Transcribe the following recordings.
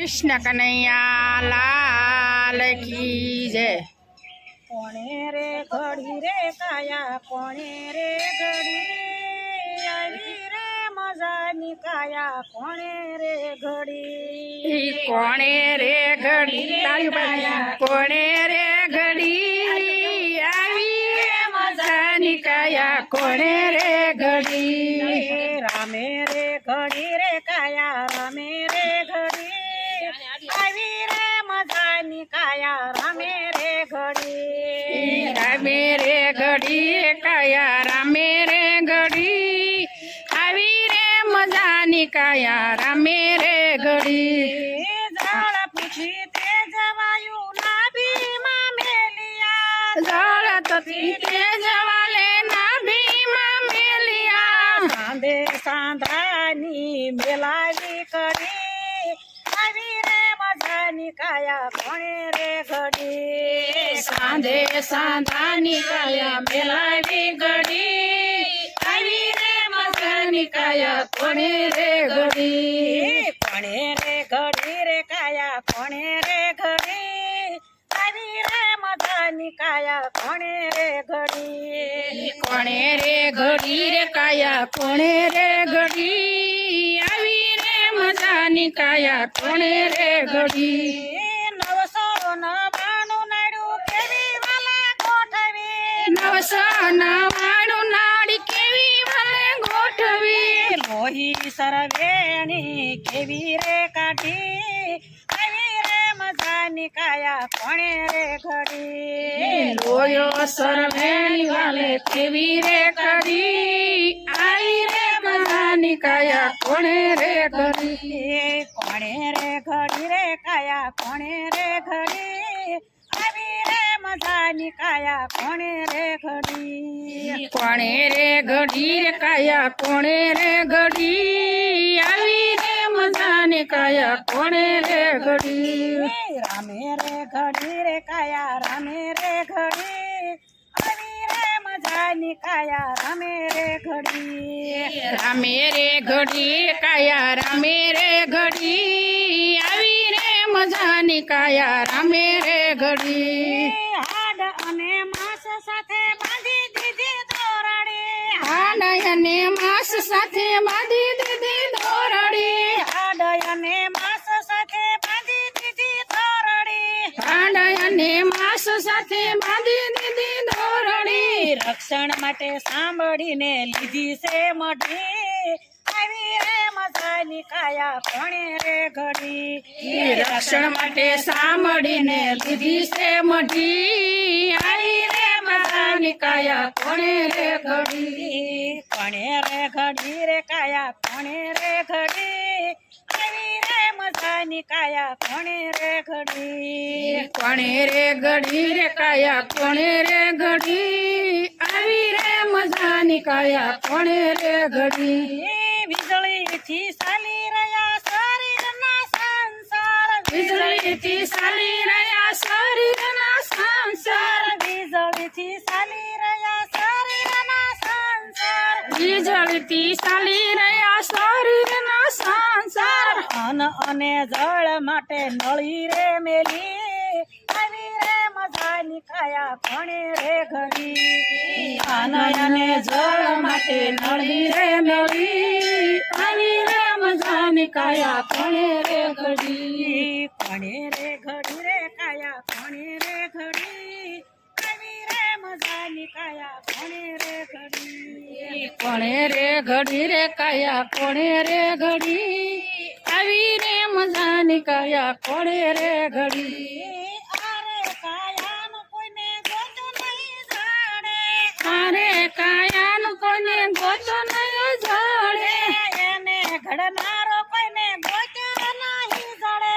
कृष्ण कन्हैया लाल की जय। कोणे रे घड़ी रे काया कोणे रे घड़ी आई रे मजानी काया कोणे रे घड़ी कोणे रे घड़ी कोणे रे घड़ी आई रे मजानी काया कोणे रे घड़ी रामे रे घड़ी रे काया रामे रे घड़ी आई रे मजानी काया रामे रे घड़ी रामे रे घड़ी काया रामे रे घड़ी आई रे मजानी काया रामे रे घड़ी जळ पूछी ते जवायु नाभी मां मेलिया जळ तती ते जवाले नाभी मां मेलिया सांधे सांधानी मेलावी कडी आई रे मजानी काया कोणे रे घडी सांधे सांधानी काया मेलावी घडी आई रे मजानी काया कोणे रे घडी कोणे रे घडी रे काया कोणे रे घडी आई रे मजानी काया कोणे रे घडी कोणे रे घडी रे काया कोणे रे घडी आई रे मजानी काया कोणे रे घडी 999 કેવી વાલા ગોઠવી 999 નાડી કેવી વાલે ગોઠવી લોહી સરવેણી કેવી રે કાઢી આવી રે મજાની કાયા કોણે રે ઘડી લોયો સરવેણી વાલે કેવી રે ઘડી आई रे मजानी काया कोणे रे घडी કોણે રે ઘડી રે કાયા કોણે રે ઘડી આવી રે મજાની કાયા કોણે રે ઘડી कोणे रे घडी रे काया कोणे रे घडी आई रे मजानी काया कोणे रे घडी રામે રે ઘડી રે કાયા રામે રે ઘડી આવી રે મજાની કાયા રામે રે ઘડી रामे रे घडी काया रामे रे घडी आई रे मजानी काया रामे रे घडी હાડ અને માંસ સાથે બાંધી દીધી દોરડી હાડ અને માંસ સાથે બાંધી દીધી દોરડી હાડ અને માંસ સાથે બાંધી દીધી દોરડી હાડ અને માંસ સાથે બાંધી દીધી દોરડી રક્ષણ માટે સાંભળીને લીધી છે મઢી આવી રે મજાની કાયા કોણે રે ઘડી રક્ષણ માટે સાંભળીને લીધી છે મઢી आई रे मजानी काया कोणे रे घडी કોણે રે ઘડી રે કાયા કોણે રે ઘડી આવી રે મજાની કાયા કોણે રે ઘડી कोणे रे घडी रे काया कोणे रे घडी आई रे मजानी काया कोणे रे घडी વીજળીથી ચાલી રહ્યા શરીરના સંસાર વીજળીથી ચાલી રહ્યા શરીરના સંસાર વીજળીથી ચાલી રહ્યા શરીરના સંસાર વીજળીથી ચાલી રહ્યા શરીરના સંસાર અન્ન અને જળ માટે નળી રે મેલી આવી રે મજાની કાયા કોણે રે ઘડી અન્ન અને જળ માટે નળી રે નળી આવી રે મજાની કાયા કોણે રે ઘડી કોણે રે ઘડી રે કાયા કોણે રે ઘડી આવી રે મજાની કાયા કોણે રે ઘડી કોણે રે ઘડી રે કાયા કોણે રે ઘડી આવી રે મજાની કાયા કોણે રે ઘડી આરે કાયાનું કોઈને ગોતું નહીં જાણે અરે કાયાનું કોઈને ગોતો નહીં જડે એને ઘડનારો કોઈને ગોત્યો નહીં જડે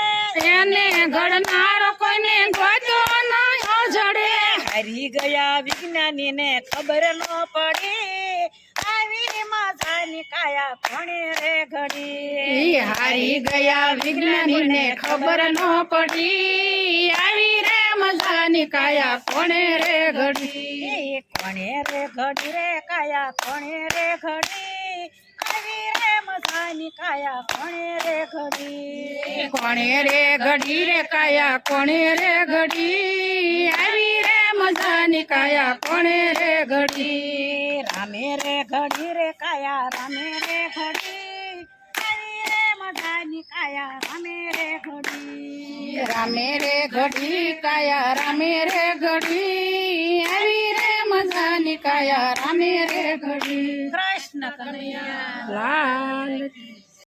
એને ઘડનારો કોઈને ગોતો નહીં જડે હારી ગયા વિજ્ઞાનીને ખબર ન પડી આવી મજાની કાયા કોણે રે ઘડી હારી ગયા વિજ્ઞાનીને ખબર ન પડી આવી રે મજાની કાયા કોણે રે ઘડી કોણે રે ઘડી રે કાયા કોણે રે ઘડી આવી રે મજાની કાયા કોણે રે ઘડી કોણે રે ઘડી રે કાયા કોણે રે ઘડી આવી રે મજાની કાયા કોણે રે ઘડી રામે રે ઘડી રે કાયા રામે રે ઘડી આવી રે મજાની કાયા રામે રે ઘડી રામે રે ઘડી કાયા રામે રે ઘડી આવી રે મજાની કાયા રામે રે ઘડી કૃષ્ણ કનૈયા લાલ